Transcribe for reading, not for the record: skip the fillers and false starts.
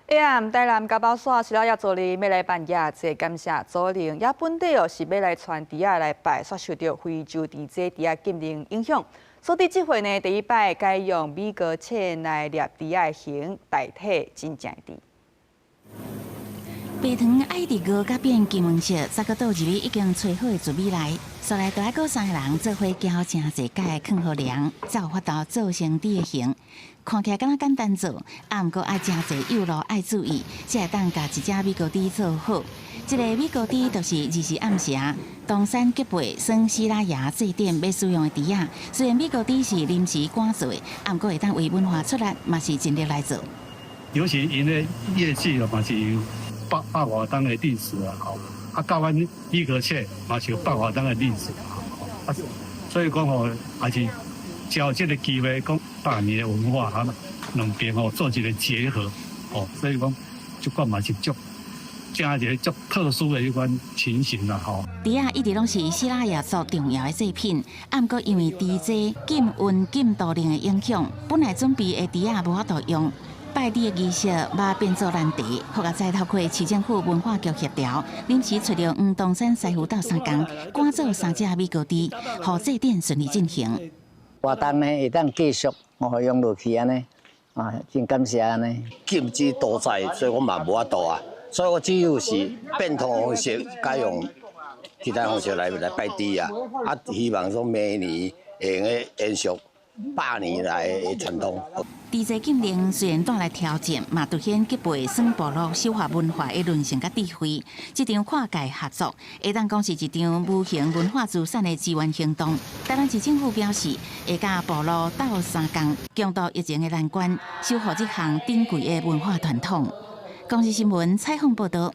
台南家宝山是了也做哩要来办夜祭，感谢祖灵。也本地是要来传猪仔来拜，却受到非洲猪仔禁令影响。所以这回呢，第一摆改用米糕切来捏猪仔形代替真正猪。白糖爱伫糕甲变金黄色，10个倒入去已经炊好的糯米来，所来大概3个人做伙搅真侪解，放好凉，才有法度做成猪的形。看起来敢若简单做，毋过爱真侪幼路爱注意，才会当甲一只米糕猪做好。这个米糕猪就是24暗时东山结背酸西拉牙祭典要使用的猪仔。虽然米糕猪是临时赶做的，毋过会当为文化出力，嘛是尽力来做。尤其因的业绩嘛是有百外当的历史啊，吼，到阮米糕切嘛是有百外当的历史啊，所以讲吼，也是交这个机会，讲100年的文化啊，两边吼做一个结合，哦，所以讲这款嘛是正一个足特殊的一款情形啦，吼。猪仔一直拢是希腊雅族重要的祭品，毋过因为猪只禁运禁毒令的影响，本来准备的猪仔无法度用。拜猪的仪式把变作难题，后来再透过市政府文化局协调，临时找到东山师傅斗3工，赶做3只米糕猪，让祭典顺利进行。活动呢会当继续用落去安尼，真感谢安尼。禁止多在，所以我嘛无法度啊，所以我只有是变通方式，改用其他方式来拜猪啊，希望说明年会用个延续100年来的传统。猪只禁令虽然带来挑战，嘛凸显吉背省部落守法文化的韧性甲智慧。这场跨界合作，会当讲是一场无形文化资产的支援行动。台南市政府表示，会甲部落斗3工，共度疫情的难关，守护这项珍贵的文化传统。公视新闻采访报道。